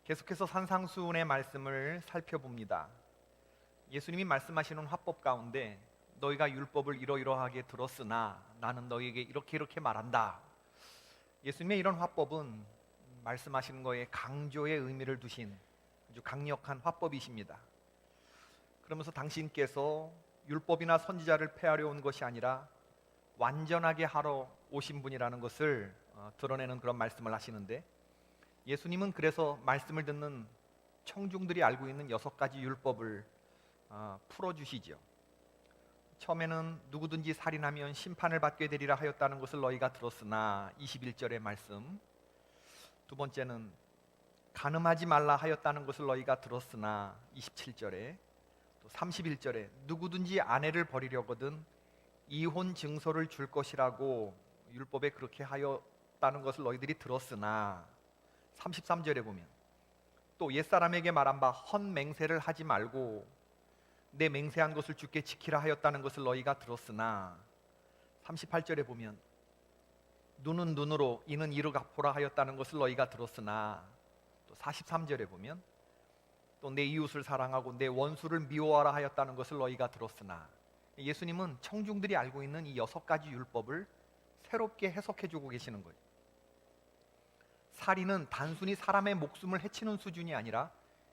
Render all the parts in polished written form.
계속해서 산상수훈의 말씀을 살펴봅니다. 예수님이 말씀하시는 화법 가운데 너희가 율법을 이러이러하게 들었으나 나는 너희에게 이렇게 말한다. 예수님의 이런 화법은 말씀하시는 거에 강조의 의미를 두신 아주 강력한 화법이십니다. 그러면서 당신께서 율법이나 선지자를 폐하려 온 것이 아니라 완전하게 하러 오신 분이라는 것을 드러내는 그런 말씀을 하시는데, 예수님은 그래서 말씀을 듣는 청중들이 알고 있는 6가지 율법을 풀어주시죠. 처음에는 누구든지 살인하면 심판을 받게 되리라 하였다는 것을 너희가 들었으나 21절의 말씀. 두 번째는 간음하지 말라 하였다는 것을 너희가 들었으나 27절에, 또 31절에 누구든지 아내를 버리려거든 이혼 증서를 줄 것이라고 율법에 그렇게 하였다는 것을 너희들이 들었으나 33절에 보면 또 옛사람에게 말한 바 헛맹세를 하지 말고 내 맹세한 것을 주께 지키라 하였다는 것을 너희가 들었으나 38절에 보면 눈은 눈으로 이는 이로 갚으라 하였다는 것을 너희가 들었으나, 또 43절에 보면 또 내 이웃을 사랑하고 내 원수를 미워하라 하였다는 것을 너희가 들었으나, 예수님은 청중들이 알고 있는 이 6가지 율법을 새롭게 해석해 주고 계시는 거예요. 살인은 단순히 사람의 목숨을 해치는 수준이 아니라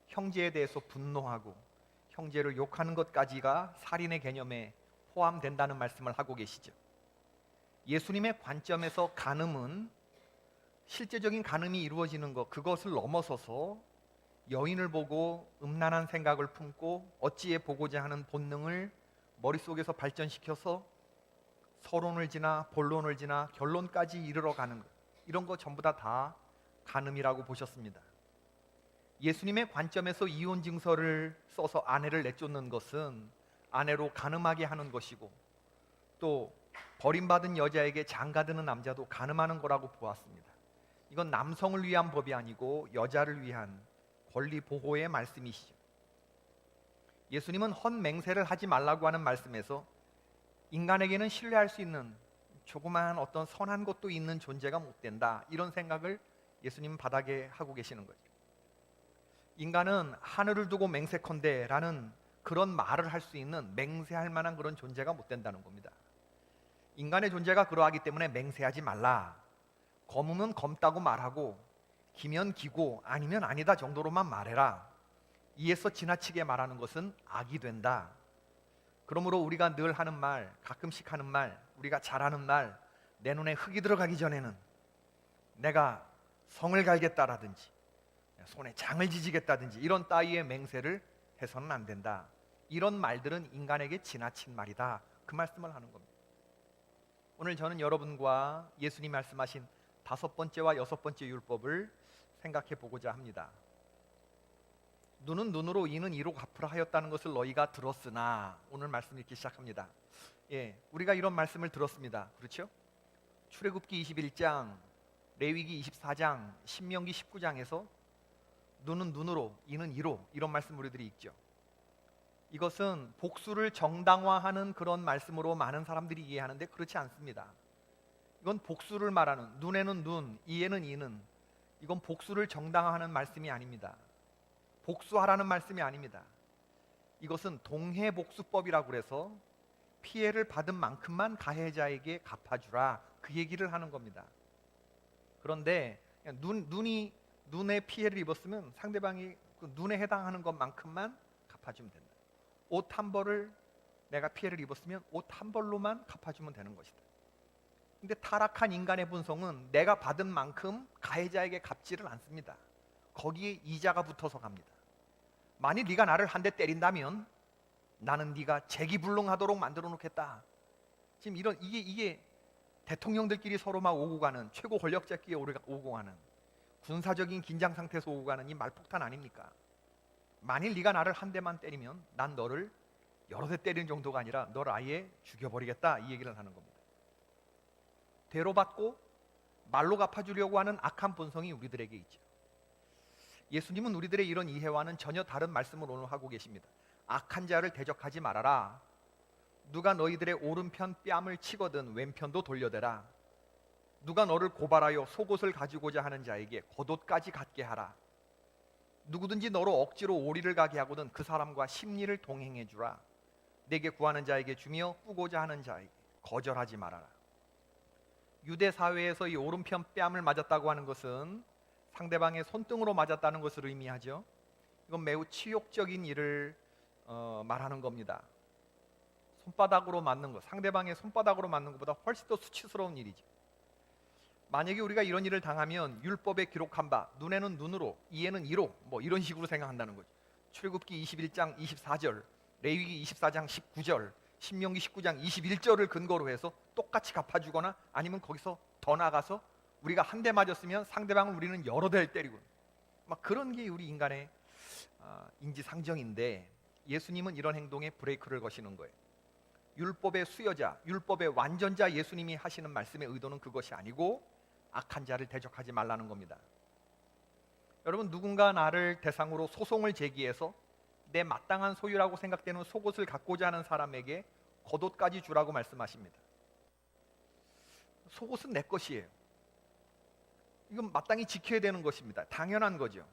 형제에 대해서 분노하고 형제를 욕하는 것까지가 살인의 개념에 포함된다는 말씀을 하고 계시죠. 예수님의 관점에서 간음은 실제적인 간음이 이루어지는 것, 그것을 넘어서서 여인을 보고 음란한 생각을 품고 어찌해 보고자 하는 본능을 머릿속에서 발전시켜서 서론을 지나 본론을 지나 결론까지 이르러 가는 것, 이런 거 전부 다 간음이라고 보셨습니다. 예수님의 관점에서 이혼 증서를 써서 아내를 내쫓는 것은 아내로 간음하게 하는 것이고, 또 버림받은 여자에게 장가드는 남자도 간음하는 거라고 보았습니다. 이건 남성을 위한 법이 아니고 여자를 위한 권리 보호의 말씀이시죠. 예수님은 헛맹세를 하지 말라고 하는 말씀에서 인간에게는 신뢰할 수 있는 조그마한 어떤 선한 것도 있는 존재가 못 된다, 이런 생각을 예수님은 바닥에 하고 계시는 거죠. 인간은 하늘을 두고 맹세컨대 라는 그런 말을 할 수 있는, 맹세할 만한 그런 존재가 못 된다는 겁니다. 인간의 존재가 그러하기 때문에 맹세하지 말라, 검으면 검다고 말하고 기면 기고 아니면 아니다 정도로만 말해라, 이에서 지나치게 말하는 것은 악이 된다. 그러므로 우리가 늘 하는 말, 가끔씩 하는 말, 우리가 잘하는 말, 내 눈에 흙이 들어가기 전에는 내가 성을 갈겠다라든지 손에 장을 지지겠다든지 이런 따위의 맹세를 해서는 안 된다. 이런 말들은 인간에게 지나친 말이다, 그 말씀을 하는 겁니다. 오늘 저는 여러분과 예수님 말씀하신 5번째와 6번째 율법을 생각해 보고자 합니다. 눈은 눈으로 이는 이로 갚으라 하였다는 것을 너희가 들었으나, 오늘 말씀 읽기 시작합니다. 우리가 이런 말씀을 들었습니다. 그렇죠? 출애굽기 21장, 레위기 24장, 신명기 19장에서 눈은 눈으로 이는 이로, 이런 말씀 우리들이 읽죠. 이것은 복수를 정당화하는 그런 말씀으로 많은 사람들이 이해하는데 그렇지 않습니다. 이건 복수를 말하는, 눈에는 눈, 이에는 이는, 이건 복수를 정당화하는 말씀이 아닙니다. 복수하라는 말씀이 아닙니다. 이것은 동해복수법이라고 그래서 피해를 받은 만큼만 가해자에게 갚아주라, 그 얘기를 하는 겁니다. 그런데 눈에 피해를 입었으면 상대방이 그 눈에 해당하는 것만큼만 갚아주면 된다. 옷 한 벌을 내가 피해를 입었으면 옷 한 벌로만 갚아주면 되는 것이다. 근데 타락한 인간의 본성은 내가 받은 만큼 가해자에게 갚지를 않습니다. 거기에 이자가 붙어서 갑니다. 만일 네가 나를 한 대 때린다면 나는 네가 재기불능하도록 만들어 놓겠다. 지금 이게 대통령들끼리 서로 막 오고 가는, 최고 권력자끼리 오고 가는, 군사적인 긴장 상태에서 오고 가는 이 말폭탄 아닙니까? 만일 네가 나를 한 대만 때리면 난 너를 여러 대 때리는 정도가 아니라 너를 아예 죽여버리겠다, 이 얘기를 하는 겁니다. 대로받고 말로 갚아주려고 하는 악한 본성이 우리들에게 있죠. 예수님은 우리들의 이런 이해와는 전혀 다른 말씀을 오늘 하고 계십니다. 악한 자를 대적하지 말아라. 누가 너희들의 오른편 뺨을 치거든 왼편도 돌려대라. 누가 너를 고발하여 속옷을 가지고자 하는 자에게 겉옷까지 갖게 하라. 누구든지 너로 억지로 오리를 가게 하거든 그 사람과 심리를 동행해 주라. 내게 구하는 자에게 주며 꾸고자 하는 자에게 거절하지 말아라. 유대 사회에서 이 오른편 뺨을 맞았다고 하는 것은 상대방의 손등으로 맞았다는 것을 의미하죠. 이건 매우 치욕적인 일을 말하는 겁니다. 손바닥으로 맞는 것, 상대방의 손바닥으로 맞는 것보다 훨씬 더 수치스러운 일이죠. 만약에 우리가 이런 일을 당하면 율법에 기록한 바 눈에는 눈으로, 이에는 이로, 뭐 이런 식으로 생각한다는 거죠. 출애굽기 21장 24절, 레위기 24장 19절, 신명기 19장 21절을 근거로 해서 똑같이 갚아주거나 아니면 거기서 더 나가서 우리가 한 대 맞았으면 상대방을 우리는 여러 대를 때리고, 막 그런 게 우리 인간의 인지상정인데, 예수님은 이런 행동에 브레이크를 거시는 거예요. 율법의 수여자, 율법의 완전자 예수님이 하시는 말씀의 의도는 그것이 아니고 악한 자를 대적하지 말라는 겁니다. 여러분, 누군가 나를 대상으로 소송을 제기해서 내 마땅한 소유라고 생각되는 속옷을 갖고자 하는 사람에게 겉옷까지 주라고 말씀하십니다. 속옷은 내 것이에요. 이건 마땅히 지켜야 되는 것입니다. 당연한 거죠.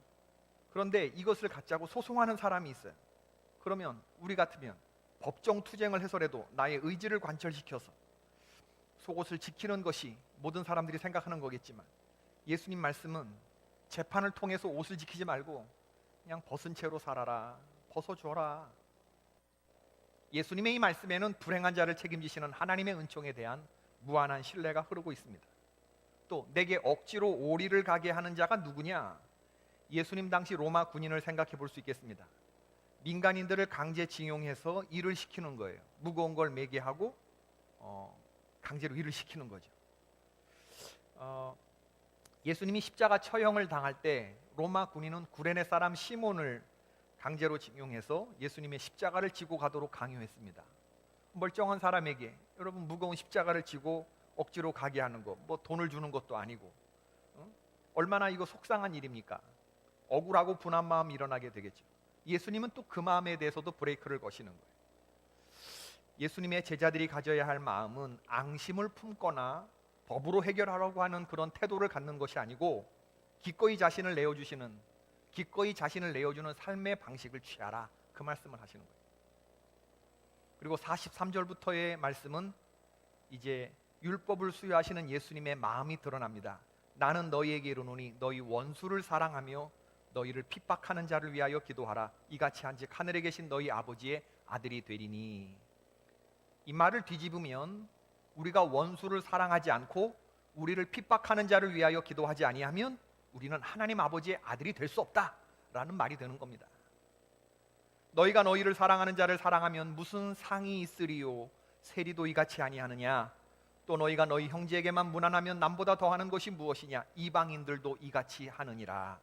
그런데 이것을 갖자고 소송하는 사람이 있어요. 그러면 우리 같으면 법정 투쟁을 해서라도 나의 의지를 관철시켜서 속옷을 지키는 것이 모든 사람들이 생각하는 거겠지만, 예수님 말씀은 재판을 통해서 옷을 지키지 말고 그냥 벗은 채로 살아라, 벗어줘라. 예수님의 이 말씀에는 불행한 자를 책임지시는 하나님의 은총에 대한 무한한 신뢰가 흐르고 있습니다. 또 내게 억지로 오리를 가게 하는 자가 누구냐? 예수님 당시 로마 군인을 생각해 볼 수 있겠습니다. 민간인들을 강제징용해서 일을 시키는 거예요. 무거운 걸 매게 하고 강제로 일을 시키는 거죠. 예수님이 십자가 처형을 당할 때 로마 군인은 구레네 사람 시몬을 강제로 징용해서 예수님의 십자가를 지고 가도록 강요했습니다. 멀쩡한 사람에게 여러분 무거운 십자가를 지고 억지로 가게 하는 거, 뭐 돈을 주는 것도 아니고, 얼마나 이거 속상한 일입니까? 억울하고 분한 마음이 일어나게 되겠죠. 예수님은 또 그 마음에 대해서도 브레이크를 거시는 거예요. 예수님의 제자들이 가져야 할 마음은 앙심을 품거나 법으로 해결하려고 하는 그런 태도를 갖는 것이 아니고 기꺼이 자신을 내어주는 삶의 방식을 취하라, 그 말씀을 하시는 거예요. 그리고 43절부터의 말씀은 이제 율법을 수여하시는 예수님의 마음이 드러납니다. 나는 너희에게 이르노니 너희 원수를 사랑하며 너희를 핍박하는 자를 위하여 기도하라. 이같이 한즉 하늘에 계신 너희 아버지의 아들이 되리니. 이 말을 뒤집으면 우리가 원수를 사랑하지 않고 우리를 핍박하는 자를 위하여 기도하지 아니하면 우리는 하나님 아버지의 아들이 될 수 없다라는 말이 되는 겁니다. 너희가 너희를 사랑하는 자를 사랑하면 무슨 상이 있으리요? 세리도 이같이 아니하느냐? 또 너희가 너희 형제에게만 무난하면 남보다 더하는 것이 무엇이냐? 이방인들도 이같이 하느니라.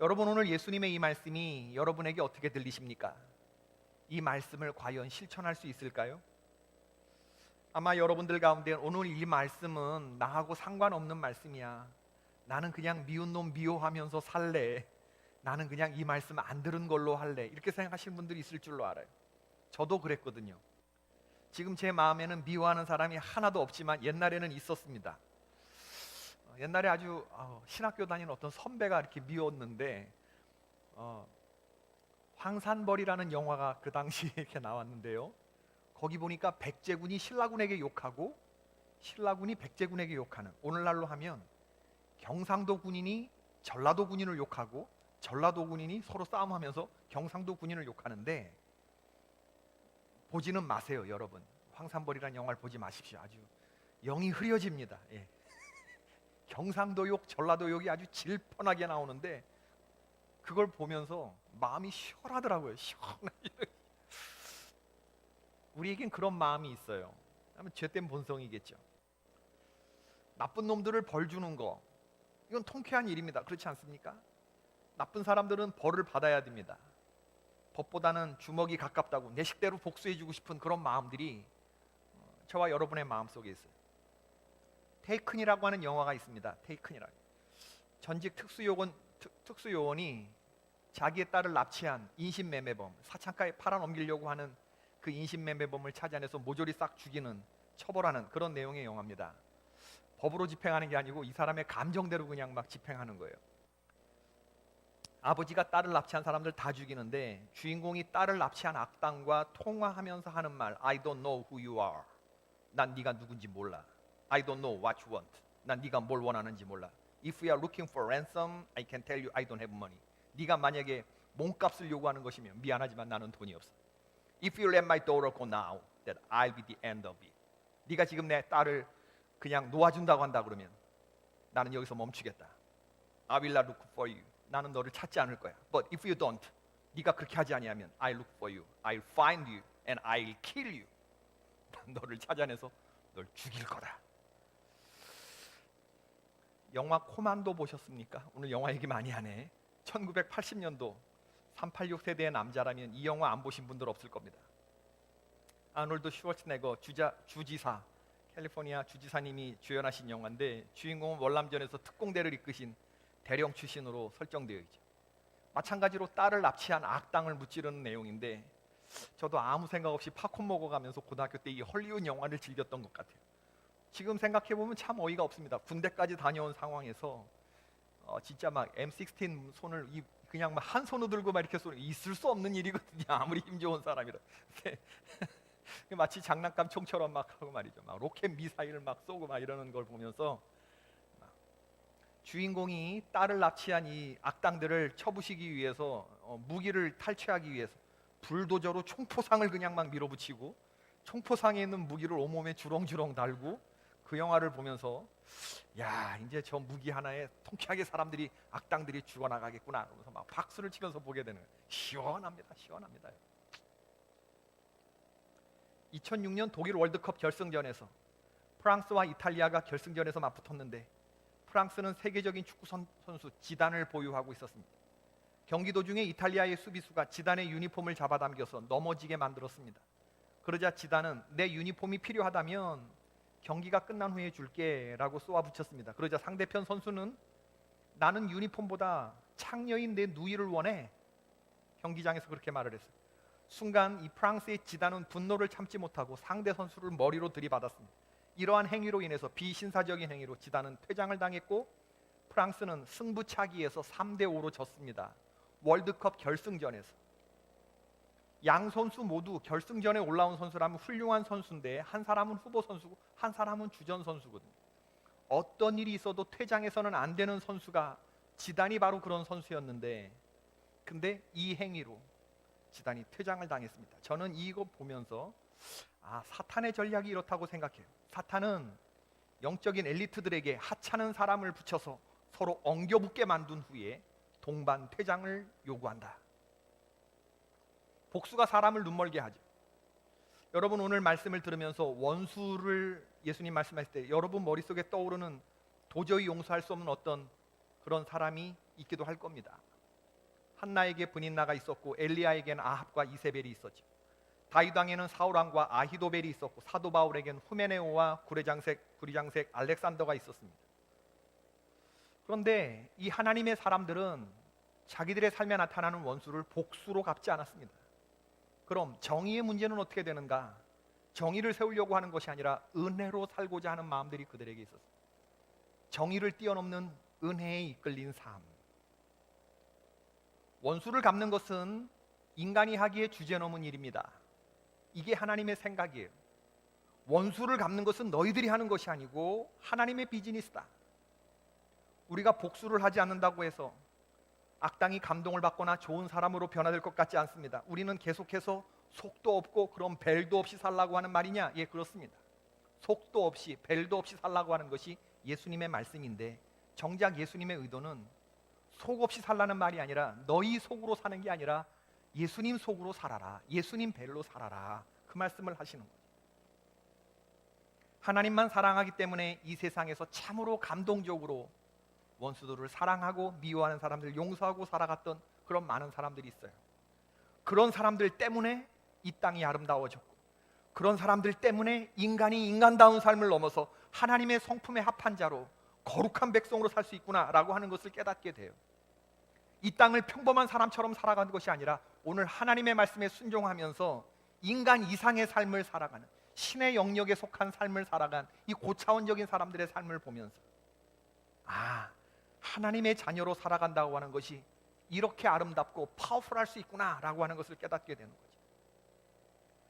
여러분, 오늘 예수님의 이 말씀이 여러분에게 어떻게 들리십니까? 이 말씀을 과연 실천할 수 있을까요? 아마 여러분들 가운데 오늘 이 말씀은 나하고 상관없는 말씀이야, 나는 그냥 미운 놈 미워하면서 살래, 나는 그냥 이 말씀 안 들은 걸로 할래, 이렇게 생각하시는 분들이 있을 줄로 알아요. 저도 그랬거든요. 지금 제 마음에는 미워하는 사람이 하나도 없지만 옛날에는 있었습니다. 옛날에 아주 신학교 다니는 어떤 선배가 이렇게 미웠는데, 황산벌이라는 영화가 그 당시에 이렇게 나왔는데요, 거기 보니까 백제군이 신라군에게 욕하고 신라군이 백제군에게 욕하는, 오늘날로 하면 경상도 군인이 전라도 군인을 욕하고 전라도 군인이 서로 싸움하면서 경상도 군인을 욕하는데, 보지는 마세요. 여러분, 황산벌이라는 영화를 보지 마십시오. 아주 영이 흐려집니다. 예. 경상도 욕, 전라도 욕이 아주 질펀하게 나오는데 그걸 보면서 마음이 시원하더라고요. 시원하게. 우리에겐 그런 마음이 있어요. 죄된 본성이겠죠. 나쁜 놈들을 벌 주는 거, 이건 통쾌한 일입니다. 그렇지 않습니까? 나쁜 사람들은 벌을 받아야 됩니다. 법보다는 주먹이 가깝다고 내 식대로 복수해주고 싶은 그런 마음들이 저와 여러분의 마음속에 있어요. 테이큰이라고 하는 영화가 있습니다. 테이큰이라고. 전직 특수요원이 자기의 딸을 납치한 인신매매범, 사창가에 팔아넘기려고 하는 그 인신매매범을 찾아내서 모조리 싹 죽이는, 처벌하는 그런 내용의 영화입니다. 법으로 집행하는 게 아니고 이 사람의 감정대로 그냥 막 집행하는 거예요. 아버지가 딸을 납치한 사람들 다 죽이는데 주인공이 딸을 납치한 악당과 통화하면서 하는 말, I don't know who you are. 난 네가 누군지 몰라. I don't know what you want. 난 네가 뭘 원하는지 몰라. If you are looking for ransom, I can tell you I don't have money. 네가 만약에 몸값을 요구하는 것이면 미안하지만 나는 돈이 없어. If you let my daughter go now, that I'll be the end of it. 네가 지금 내 딸을 그냥 놓아준다고 한다 그러면 나는 여기서 멈추겠다. I will not look for you. 나는 너를 찾지 않을 거야. But if you don't, 네가 그렇게 하지 아니하면 I look for you. I'll find you and I'll kill you. 너를 찾아내서 널 죽일 거다. 영화 코만도 보셨습니까? 오늘 영화 얘기 많이 하네. 1980년도 386 세대의 남자라면 이 영화 안 보신 분들 없을 겁니다. 아놀드 슈워츠네거 주지사, 캘리포니아 주지사님이 주연하신 영화인데 주인공은 월남전에서 특공대를 이끄신 대령 출신으로 설정되어 있죠. 마찬가지로 딸을 납치한 악당을 무찌르는 내용인데 저도 아무 생각 없이 팝콘 먹어가면서 고등학교 때 이 헐리우드 영화를 즐겼던 것 같아요. 지금 생각해보면 참 어이가 없습니다. 군대까지 다녀온 상황에서 진짜 막 M16 손을 그냥 막 한 손으로 들고 막 이렇게 쏘는 있을 수 없는 일이거든요. 아무리 힘 좋은 사람이라. 마치 장난감 총처럼 막 하고 말이죠. 막 로켓 미사일을 막 쏘고 막 이러는 걸 보면서 주인공이 딸을 납치한 이 악당들을 쳐부시기 위해서 무기를 탈취하기 위해서 불도저로 총포상을 그냥 막 밀어붙이고 총포상에 있는 무기를 온몸에 주렁주렁 달고 그 영화를 보면서 야 이제 저 무기 하나에 통쾌하게 사람들이 악당들이 죽어나가겠구나 그러면서 막 박수를 치면서 보게 되는 시원합니다. 시원합니다. 2006년 독일 월드컵 결승전에서 프랑스와 이탈리아가 결승전에서 맞붙었는데 프랑스는 세계적인 축구 선수 지단을 보유하고 있었습니다. 경기 도중에 이탈리아의 수비수가 지단의 유니폼을 잡아당겨서 넘어지게 만들었습니다. 그러자 지단은 내 유니폼이 필요하다면 경기가 끝난 후에 줄게 라고 쏘아붙였습니다. 그러자 상대편 선수는 나는 유니폼보다 창녀인 내 누이를 원해. 경기장에서 그렇게 말을 했어요. 순간 이 프랑스의 지단은 분노를 참지 못하고 상대 선수를 머리로 들이받았습니다. 이러한 행위로 인해서 비신사적인 행위로 지단은 퇴장을 당했고 프랑스는 승부차기에서 3대5로 졌습니다. 월드컵 결승전에서 양 선수 모두 결승전에 올라온 선수라면 훌륭한 선수인데 한 사람은 후보 선수고 한 사람은 주전 선수거든요. 어떤 일이 있어도 퇴장해서는 안 되는 선수가 지단이 바로 그런 선수였는데 근데 이 행위로 지단이 퇴장을 당했습니다. 저는 이거 보면서 사탄의 전략이 이렇다고 생각해요. 사탄은 영적인 엘리트들에게 하찮은 사람을 붙여서 서로 엉겨붙게 만든 후에 동반 퇴장을 요구한다. 복수가 사람을 눈멀게 하죠. 여러분 오늘 말씀을 들으면서 원수를 예수님 말씀하실 때 여러분 머릿속에 떠오르는 도저히 용서할 수 없는 어떤 그런 사람이 있기도 할 겁니다. 한나에게 분인나가 있었고 엘리야에게는 아합과 이세벨이 있었죠. 다윗 왕에는 사울 왕과 아히도벨이 있었고 사도 바울에게는 후메네오와 구리장색 알렉산더가 있었습니다. 그런데 이 하나님의 사람들은 자기들의 삶에 나타나는 원수를 복수로 갚지 않았습니다. 그럼 정의의 문제는 어떻게 되는가? 정의를 세우려고 하는 것이 아니라 은혜로 살고자 하는 마음들이 그들에게 있었습니다. 정의를 뛰어넘는 은혜에 이끌린 삶. 원수를 갚는 것은 인간이 하기에 주제넘은 일입니다. 이게 하나님의 생각이에요. 원수를 갚는 것은 너희들이 하는 것이 아니고 하나님의 비즈니스다. 우리가 복수를 하지 않는다고 해서 악당이 감동을 받거나 좋은 사람으로 변화될 것 같지 않습니다. 우리는 계속해서 속도 없고 그런 벨도 없이 살라고 하는 말이냐? 예, 그렇습니다. 속도 없이 벨도 없이 살라고 하는 것이 예수님의 말씀인데 정작 예수님의 의도는 속 없이 살라는 말이 아니라 너희 속으로 사는 게 아니라 예수님 속으로 살아라. 예수님 벨로 살아라. 그 말씀을 하시는 거예요. 하나님만 사랑하기 때문에 이 세상에서 참으로 감동적으로 원수들을 사랑하고 미워하는 사람들을 용서하고 살아갔던 그런 많은 사람들이 있어요. 그런 사람들 때문에 이 땅이 아름다워졌고 그런 사람들 때문에 인간이 인간다운 삶을 넘어서 하나님의 성품에 합한 자로 거룩한 백성으로 살 수 있구나라고 하는 것을 깨닫게 돼요. 이 땅을 평범한 사람처럼 살아가는 것이 아니라 오늘 하나님의 말씀에 순종하면서 인간 이상의 삶을 살아가는 신의 영역에 속한 삶을 살아간 이 고차원적인 사람들의 삶을 보면서 하나님의 자녀로 살아간다고 하는 것이 이렇게 아름답고 파워풀할 수 있구나라고 하는 것을 깨닫게 되는 거죠.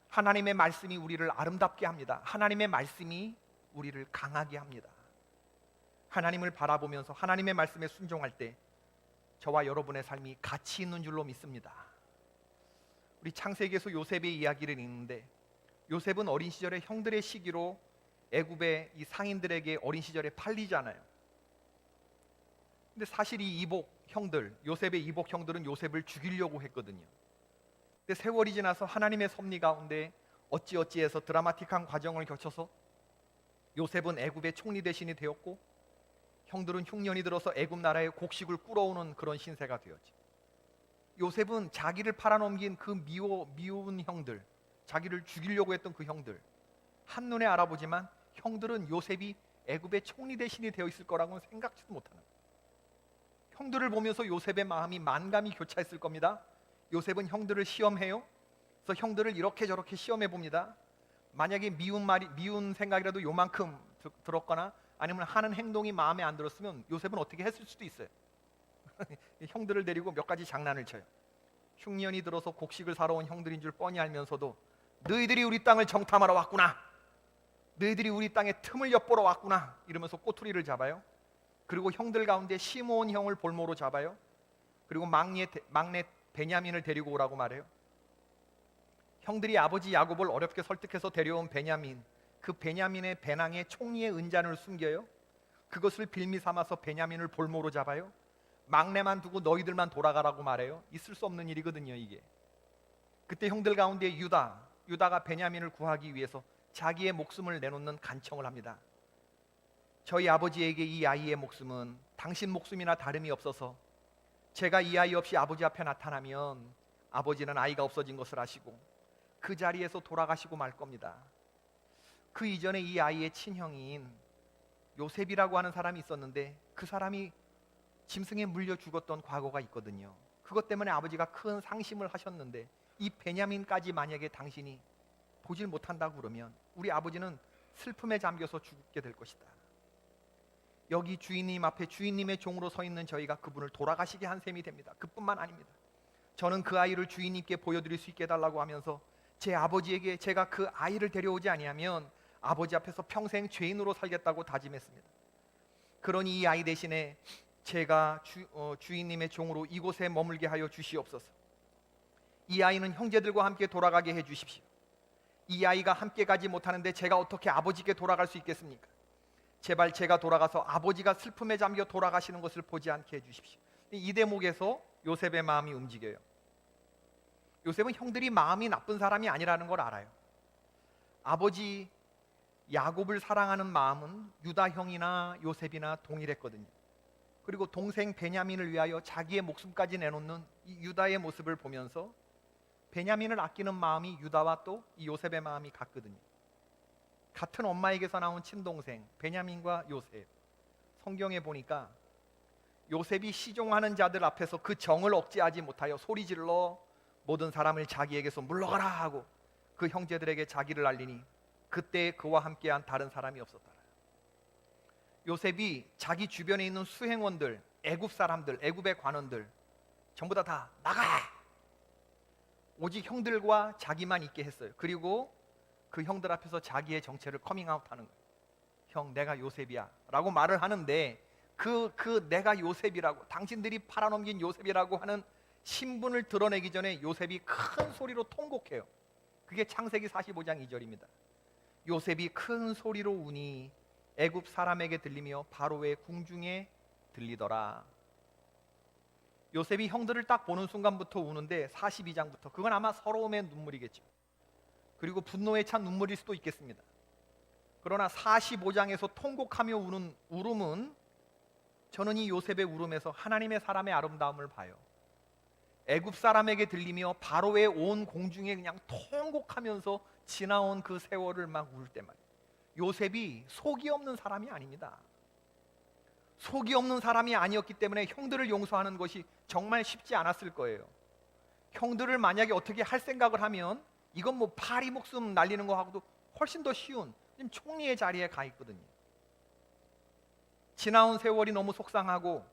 하나님의 말씀이 우리를 아름답게 합니다. 하나님의 말씀이 우리를 강하게 합니다. 하나님을 바라보면서 하나님의 말씀에 순종할 때 저와 여러분의 삶이 가치 있는 줄로 믿습니다. 우리 창세기에서 요셉의 이야기를 읽는데, 요셉은 어린 시절에 형들의 시기로 애굽의 이 상인들에게 어린 시절에 팔리잖아요. 근데 사실 이 이복 형들, 요셉의 이복 형들은 요셉을 죽이려고 했거든요. 근데 세월이 지나서 하나님의 섭리 가운데 어찌어찌해서 드라마틱한 과정을 거쳐서 요셉은 애굽의 총리 대신이 되었고, 형들은 흉년이 들어서 애굽 나라의 곡식을 꿇어오는 그런 신세가 되었지. 요셉은 자기를 팔아넘긴 그 미운 형들, 자기를 죽이려고 했던 그 형들, 한눈에 알아보지만 형들은 요셉이 애굽의 총리 대신이 되어 있을 거라고는 생각지도 못하는 거예요. 형들을 보면서 요셉의 마음이 만감이 교차했을 겁니다. 요셉은 형들을 시험해요. 그래서 형들을 이렇게 저렇게 시험해 봅니다. 만약에 미운 생각이라도 요만큼 들었거나 아니면 하는 행동이 마음에 안 들었으면 요셉은 어떻게 했을 수도 있어요. 형들을 데리고 몇 가지 장난을 쳐요. 흉년이 들어서 곡식을 사러 온 형들인 줄 뻔히 알면서도 너희들이 우리 땅을 정탐하러 왔구나, 너희들이 우리 땅에 틈을 엿보러 왔구나 이러면서 꼬투리를 잡아요. 그리고 형들 가운데 시므온 형을 볼모로 잡아요. 그리고 막내 베냐민을 데리고 오라고 말해요. 형들이 아버지 야곱을 어렵게 설득해서 데려온 베냐민, 그 베냐민의 배낭에 총리의 은잔을 숨겨요. 그것을 빌미 삼아서 베냐민을 볼모로 잡아요. 막내만 두고 너희들만 돌아가라고 말해요. 있을 수 없는 일이거든요, 이게. 그때 형들 가운데 유다가 베냐민을 구하기 위해서 자기의 목숨을 내놓는 간청을 합니다. 저희 아버지에게 이 아이의 목숨은 당신 목숨이나 다름이 없어서 제가 이 아이 없이 아버지 앞에 나타나면 아버지는 아이가 없어진 것을 아시고 그 자리에서 돌아가시고 말 겁니다. 그 이전에 이 아이의 친형인 요셉이라고 하는 사람이 있었는데 그 사람이 짐승에 물려 죽었던 과거가 있거든요. 그것 때문에 아버지가 큰 상심을 하셨는데 이 베냐민까지 만약에 당신이 보질 못한다고 그러면 우리 아버지는 슬픔에 잠겨서 죽게 될 것이다. 여기 주인님 앞에 주인님의 종으로 서 있는 저희가 그분을 돌아가시게 한 셈이 됩니다. 그뿐만 아닙니다. 저는 그 아이를 주인님께 보여드릴 수 있게 해달라고 하면서 제 아버지에게 제가 그 아이를 데려오지 아니하면 아버지 앞에서 평생 죄인으로 살겠다고 다짐했습니다. 그러니 이 아이 대신에 제가 주인님의 종으로 이곳에 머물게 하여 주시옵소서. 이 아이는 형제들과 함께 돌아가게 해 주십시오. 이 아이가 함께 가지 못하는데 제가 어떻게 아버지께 돌아갈 수 있겠습니까? 제발 제가 돌아가서 아버지가 슬픔에 잠겨 돌아가시는 것을 보지 않게 해 주십시오. 이 대목에서 요셉의 마음이 움직여요. 요셉은 형들이 마음이 나쁜 사람이 아니라는 걸 알아요. 아버지 야곱을 사랑하는 마음은 유다 형이나 요셉이나 동일했거든요. 그리고 동생 베냐민을 위하여 자기의 목숨까지 내놓는 이 유다의 모습을 보면서 베냐민을 아끼는 마음이 유다와 또 이 요셉의 마음이 같거든요. 같은 엄마에게서 나온 친동생 베냐민과 요셉, 성경에 보니까 요셉이 시종하는 자들 앞에서 그 정을 억제하지 못하여 소리질러 모든 사람을 자기에게서 물러가라 하고 그 형제들에게 자기를 알리니 그때 그와 함께한 다른 사람이 없었더라. 요셉이 자기 주변에 있는 수행원들, 애굽 사람들, 애굽의 관원들 전부 다 나가! 오직 형들과 자기만 있게 했어요. 그리고 그 형들 앞에서 자기의 정체를 커밍아웃하는 거예요. 형, 내가 요셉이야 라고 말을 하는데 그 내가 요셉이라고, 당신들이 팔아넘긴 요셉이라고 하는 신분을 드러내기 전에 요셉이 큰 소리로 통곡해요. 그게 창세기 45장 2절입니다. 요셉이 큰 소리로 우니 애굽 사람에게 들리며 바로의 궁중에 들리더라. 요셉이 형들을 딱 보는 순간부터 우는데 42장부터 그건 아마 서러움의 눈물이겠죠. 그리고 분노에 찬 눈물일 수도 있겠습니다. 그러나 45장에서 통곡하며 우는 울음은 저는 이 요셉의 울음에서 하나님의 사람의 아름다움을 봐요. 애굽 사람에게 들리며 바로의 온 공중에 그냥 통곡하면서 지나온 그 세월을 막 울 때 말이에요. 요셉이 속이 없는 사람이 아닙니다. 속이 없는 사람이 아니었기 때문에 형들을 용서하는 것이 정말 쉽지 않았을 거예요. 형들을 만약에 어떻게 할 생각을 하면 이건 뭐 파리 목숨 날리는 거하고도 훨씬 더 쉬운, 지금 총리의 자리에 가 있거든요. 지나온 세월이 너무 속상하고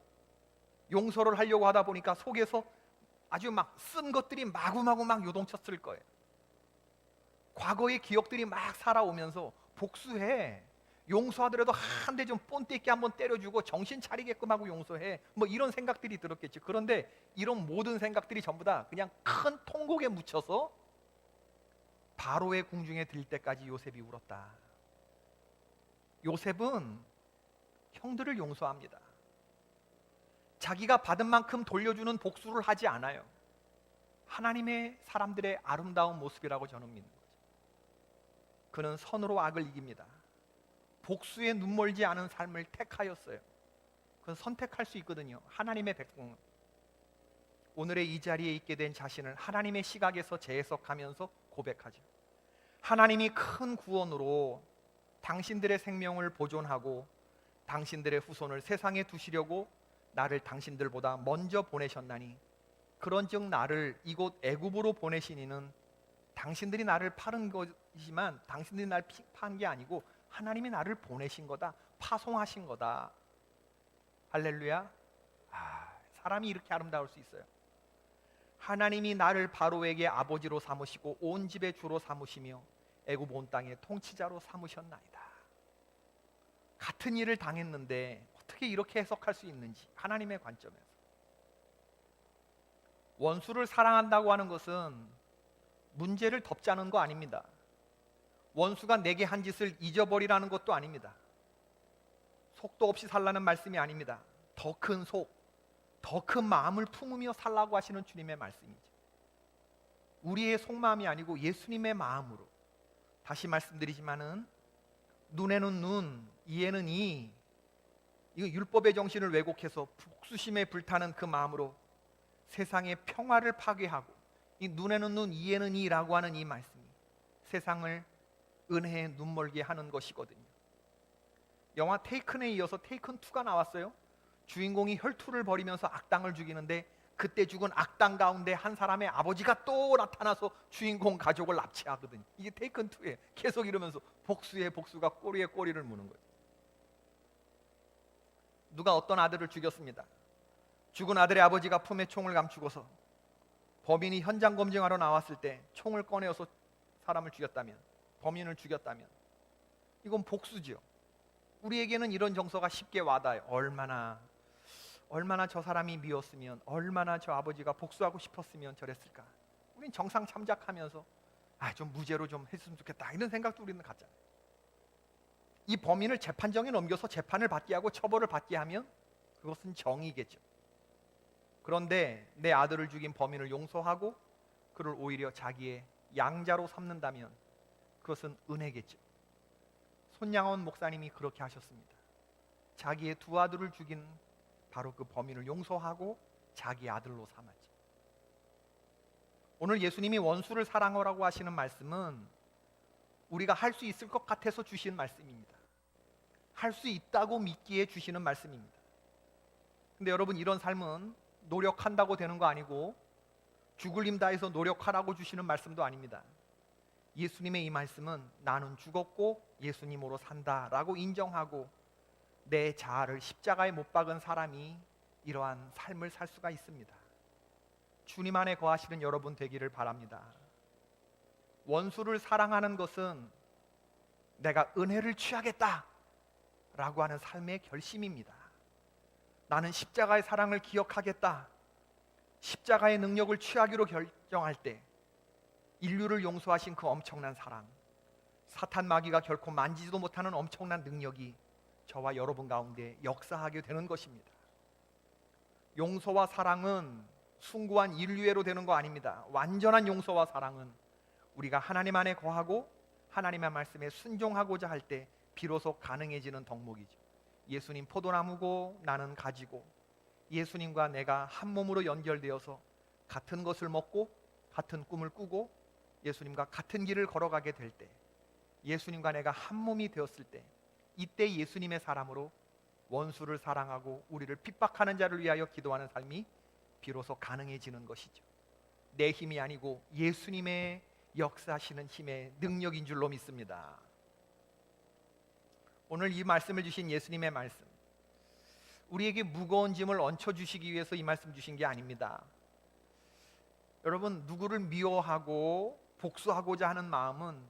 용서를 하려고 하다 보니까 속에서 아주 막 쓴 것들이 마구마구 막 요동쳤을 거예요. 과거의 기억들이 막 살아오면서 복수해. 용서하더라도 한 대 좀 본때 있게 한번 때려주고 정신 차리게끔 하고 용서해. 뭐 이런 생각들이 들었겠지. 그런데 이런 모든 생각들이 전부 다 그냥 큰 통곡에 묻혀서 바로의 궁중에 들 때까지 요셉이 울었다. 요셉은 형들을 용서합니다. 자기가 받은 만큼 돌려주는 복수를 하지 않아요. 하나님의 사람들의 아름다운 모습이라고 저는 믿는 거죠. 그는 선으로 악을 이깁니다. 복수에 눈멀지 않은 삶을 택하였어요. 그건 선택할 수 있거든요. 하나님의 백성은 오늘의 이 자리에 있게 된 자신을 하나님의 시각에서 재해석하면서 고백하죠. 하나님이 큰 구원으로 당신들의 생명을 보존하고 당신들의 후손을 세상에 두시려고 나를 당신들보다 먼저 보내셨나니 그런즉 나를 이곳 애굽으로 보내신 이는 당신들이 나를 파는 것이지만 당신들이 나를 파는 게 아니고 하나님이 나를 보내신 거다. 파송하신 거다. 할렐루야. 사람이 이렇게 아름다울 수 있어요. 하나님이 나를 바로에게 아버지로 삼으시고 온 집의 주로 삼으시며 애굽 온 땅의 통치자로 삼으셨나이다. 같은 일을 당했는데 어떻게 이렇게 해석할 수 있는지 하나님의 관점에서. 원수를 사랑한다고 하는 것은 문제를 덮자는 거 아닙니다. 원수가 내게 한 짓을 잊어버리라는 것도 아닙니다. 속도 없이 살라는 말씀이 아닙니다. 더 큰 속, 더 큰 마음을 품으며 살라고 하시는 주님의 말씀이죠. 우리의 속마음이 아니고 예수님의 마음으로. 다시 말씀드리지만은 눈에는 눈, 이에는 이. 이거 율법의 정신을 왜곡해서 복수심에 불타는 그 마음으로 세상의 평화를 파괴하고 이 눈에는 눈, 이에는 이라고 하는 이 말씀이 세상을 은혜에 눈멀게 하는 것이거든요. 영화 테이큰에 이어서 테이큰 2가 나왔어요. 주인공이 혈투를 벌이면서 악당을 죽이는데 그때 죽은 악당 가운데 한 사람의 아버지가 또 나타나서 주인공 가족을 납치하거든요. 이게 테이큰 2예요. 계속 이러면서 복수의 복수가 꼬리에 꼬리를 무는 거예요. 누가 어떤 아들을 죽였습니다. 죽은 아들의 아버지가 품에 총을 감추고서 범인이 현장 검증하러 나왔을 때 총을 꺼내어서 사람을 죽였다면, 범인을 죽였다면 이건 복수죠. 우리에게는 이런 정서가 쉽게 와닿아요. 얼마나 저 사람이 미웠으면, 얼마나 저 아버지가 복수하고 싶었으면 저랬을까. 우린 정상 참작하면서 좀 무죄로 좀 했으면 좋겠다 이런 생각도 우리는 갖잖아요. 이 범인을 재판정에 넘겨서 재판을 받게 하고 처벌을 받게 하면 그것은 정의겠죠. 그런데 내 아들을 죽인 범인을 용서하고 그를 오히려 자기의 양자로 삼는다면 그것은 은혜겠죠. 손양원 목사님이 그렇게 하셨습니다. 자기의 두 아들을 죽인 바로 그 범인을 용서하고 자기 아들로 삼았죠. 오늘 예수님이 원수를 사랑하라고 하시는 말씀은 우리가 할 수 있을 것 같아서 주신 말씀입니다. 할 수 있다고 믿기에 주시는 말씀입니다. 근데 여러분, 이런 삶은 노력한다고 되는 거 아니고 죽을 힘 다해서 노력하라고 주시는 말씀도 아닙니다. 예수님의 이 말씀은 나는 죽었고 예수님으로 산다라고 인정하고 내 자아를 십자가에 못 박은 사람이 이러한 삶을 살 수가 있습니다. 주님 안에 거하시는 여러분 되기를 바랍니다. 원수를 사랑하는 것은 내가 은혜를 취하겠다 라고 하는 삶의 결심입니다. 나는 십자가의 사랑을 기억하겠다. 십자가의 능력을 취하기로 결정할 때 인류를 용서하신 그 엄청난 사랑, 사탄 마귀가 결코 만지지도 못하는 엄청난 능력이 저와 여러분 가운데 역사하게 되는 것입니다. 용서와 사랑은 숭고한 인류애로 되는 거 아닙니다. 완전한 용서와 사랑은 우리가 하나님 안에 거하고 하나님의 말씀에 순종하고자 할 때 비로소 가능해지는 덕목이죠. 예수님 포도나무고 나는 가지고 예수님과 내가 한 몸으로 연결되어서 같은 것을 먹고 같은 꿈을 꾸고 예수님과 같은 길을 걸어가게 될 때, 예수님과 내가 한 몸이 되었을 때, 이때 예수님의 사람으로 원수를 사랑하고 우리를 핍박하는 자를 위하여 기도하는 삶이 비로소 가능해지는 것이죠. 내 힘이 아니고 예수님의 역사하시는 힘의 능력인 줄로 믿습니다. 오늘 이 말씀을 주신 예수님의 말씀, 우리에게 무거운 짐을 얹혀주시기 위해서 이 말씀 주신 게 아닙니다. 여러분, 누구를 미워하고 복수하고자 하는 마음은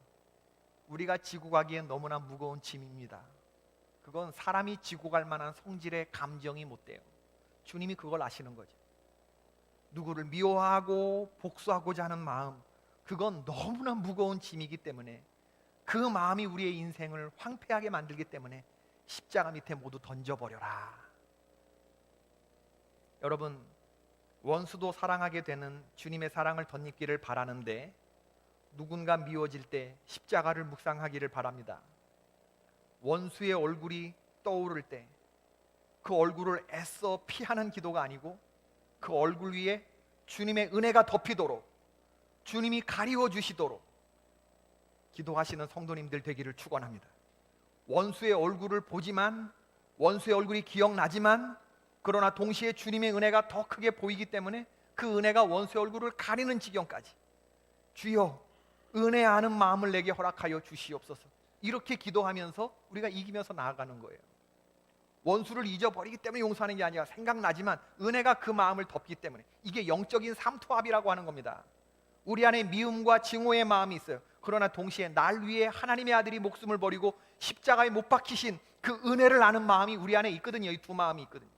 우리가 지고 가기엔 너무나 무거운 짐입니다. 그건 사람이 지고 갈 만한 성질의 감정이 못 돼요. 주님이 그걸 아시는 거죠. 누구를 미워하고 복수하고자 하는 마음, 그건 너무나 무거운 짐이기 때문에, 그 마음이 우리의 인생을 황폐하게 만들기 때문에 십자가 밑에 모두 던져버려라. 여러분, 원수도 사랑하게 되는 주님의 사랑을 덧입기를 바라는데, 누군가 미워질 때 십자가를 묵상하기를 바랍니다. 원수의 얼굴이 떠오를 때 그 얼굴을 애써 피하는 기도가 아니고, 그 얼굴 위에 주님의 은혜가 덮이도록, 주님이 가리워 주시도록 기도하시는 성도님들 되기를 축원합니다. 원수의 얼굴을 보지만, 원수의 얼굴이 기억나지만, 그러나 동시에 주님의 은혜가 더 크게 보이기 때문에 그 은혜가 원수의 얼굴을 가리는 지경까지, 주여 은혜 아는 마음을 내게 허락하여 주시옵소서, 이렇게 기도하면서 우리가 이기면서 나아가는 거예요. 원수를 잊어버리기 때문에 용서하는 게 아니라 생각나지만 은혜가 그 마음을 덮기 때문에, 이게 영적인 삼투압이라고 하는 겁니다. 우리 안에 미움과 증오의 마음이 있어요. 그러나 동시에 날 위해 하나님의 아들이 목숨을 버리고 십자가에 못 박히신 그 은혜를 아는 마음이 우리 안에 있거든요. 이 두 마음이 있거든요.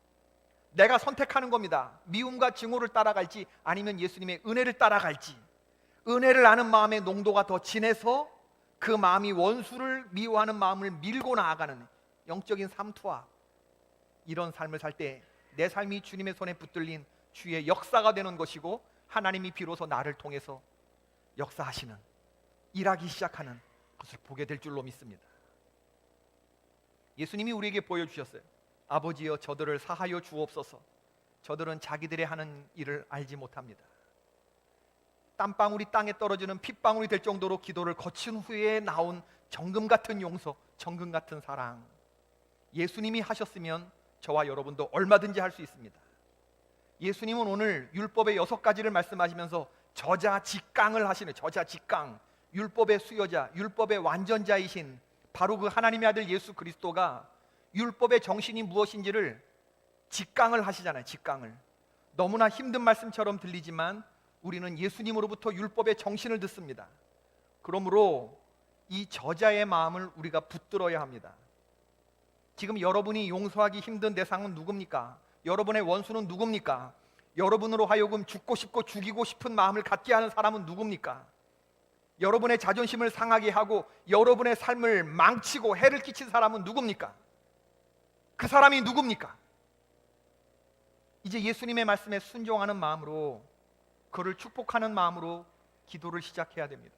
내가 선택하는 겁니다. 미움과 증오를 따라갈지 아니면 예수님의 은혜를 따라갈지. 은혜를 아는 마음의 농도가 더 진해서 그 마음이 원수를 미워하는 마음을 밀고 나아가는 영적인 삼투압, 이런 삶을 살 때 내 삶이 주님의 손에 붙들린 주의 역사가 되는 것이고, 하나님이 비로소 나를 통해서 역사하시는, 일하기 시작하는 것을 보게 될 줄로 믿습니다. 예수님이 우리에게 보여주셨어요. 아버지여 저들을 사하여 주옵소서, 저들은 자기들의 하는 일을 알지 못합니다. 땀방울이 땅에 떨어지는 핏방울이 될 정도로 기도를 거친 후에 나온 정금 같은 용서, 정금 같은 사랑, 예수님이 하셨으면 저와 여러분도 얼마든지 할 수 있습니다. 예수님은 오늘 율법의 6가지를 말씀하시면서 저자직강을 하시는, 저자직강, 율법의 수여자, 율법의 완전자이신 바로 그 하나님의 아들 예수 그리스도가 율법의 정신이 무엇인지를 직강을 하시잖아요. 직강을. 너무나 힘든 말씀처럼 들리지만 우리는 예수님으로부터 율법의 정신을 듣습니다. 그러므로 이 저자의 마음을 우리가 붙들어야 합니다. 지금 여러분이 용서하기 힘든 대상은 누굽니까? 여러분의 원수는 누굽니까? 여러분으로 하여금 죽고 싶고 죽이고 싶은 마음을 갖게 하는 사람은 누굽니까? 여러분의 자존심을 상하게 하고 여러분의 삶을 망치고 해를 끼친 사람은 누굽니까? 그 사람이 누굽니까? 이제 예수님의 말씀에 순종하는 마음으로, 그를 축복하는 마음으로 기도를 시작해야 됩니다.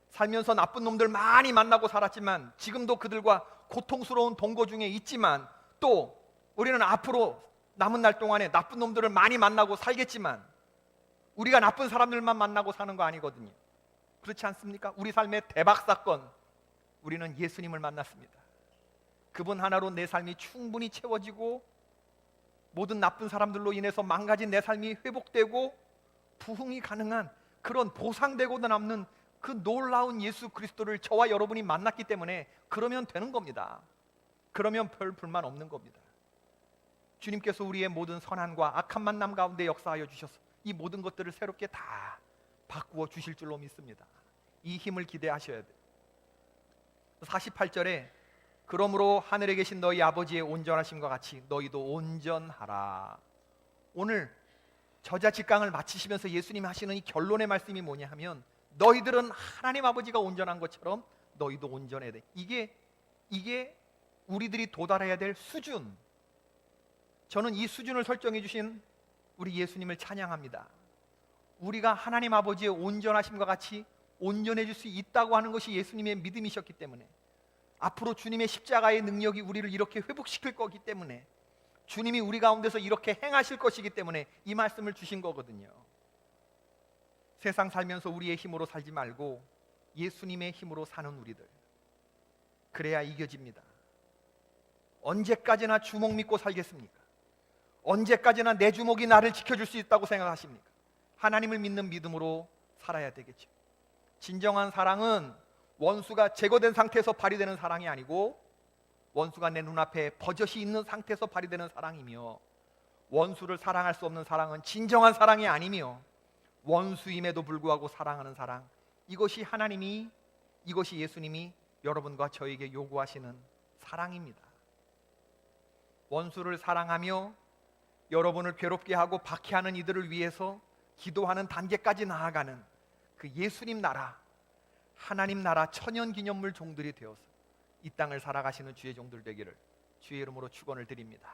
살면서 나쁜 놈들 많이 만나고 살았지만, 지금도 그들과 고통스러운 동거 중에 있지만, 또 우리는 앞으로 남은 날 동안에 나쁜 놈들을 많이 만나고 살겠지만, 우리가 나쁜 사람들만 만나고 사는 거 아니거든요. 그렇지 않습니까? 우리 삶의 대박 사건, 우리는 예수님을 만났습니다. 그분 하나로 내 삶이 충분히 채워지고, 모든 나쁜 사람들로 인해서 망가진 내 삶이 회복되고 부흥이 가능한 그런 보상되고도 남는 그 놀라운 예수 그리스도를 저와 여러분이 만났기 때문에 그러면 되는 겁니다. 그러면 별 불만 없는 겁니다. 주님께서 우리의 모든 선함과 악한 만남 가운데 역사하여 주셔서 이 모든 것들을 새롭게 다 바꾸어 주실 줄로 믿습니다. 이 힘을 기대하셔야 돼요. 48절에 그러므로 하늘에 계신 너희 아버지의 온전하심과 같이 너희도 온전하라. 오늘 저자직강을 마치시면서 예수님이 하시는 이 결론의 말씀이 뭐냐 하면, 너희들은 하나님 아버지가 온전한 것처럼 너희도 온전해야 돼. 이게 우리들이 도달해야 될 수준. 저는 이 수준을 설정해 주신 우리 예수님을 찬양합니다. 우리가 하나님 아버지의 온전하심과 같이 온전해질 수 있다고 하는 것이 예수님의 믿음이셨기 때문에, 앞으로 주님의 십자가의 능력이 우리를 이렇게 회복시킬 거기 때문에, 주님이 우리 가운데서 이렇게 행하실 것이기 때문에 이 말씀을 주신 거거든요. 세상 살면서 우리의 힘으로 살지 말고 예수님의 힘으로 사는 우리들, 그래야 이겨집니다. 언제까지나 주먹 믿고 살겠습니까? 언제까지나 내 주먹이 나를 지켜줄 수 있다고 생각하십니까? 하나님을 믿는 믿음으로 살아야 되겠죠. 진정한 사랑은 원수가 제거된 상태에서 발휘되는 사랑이 아니고, 원수가 내 눈앞에 버젓이 있는 상태에서 발휘되는 사랑이며, 원수를 사랑할 수 없는 사랑은 진정한 사랑이 아니며, 원수임에도 불구하고 사랑하는 사랑, 이것이 예수님이 여러분과 저에게 요구하시는 사랑입니다. 원수를 사랑하며 여러분을 괴롭게 하고 박해하는 이들을 위해서 기도하는 단계까지 나아가는 그 예수님 나라, 하나님 나라 천연기념물 종들이 되어서 이 땅을 살아가시는 주의 종들 되기를 주의 이름으로 축원을 드립니다.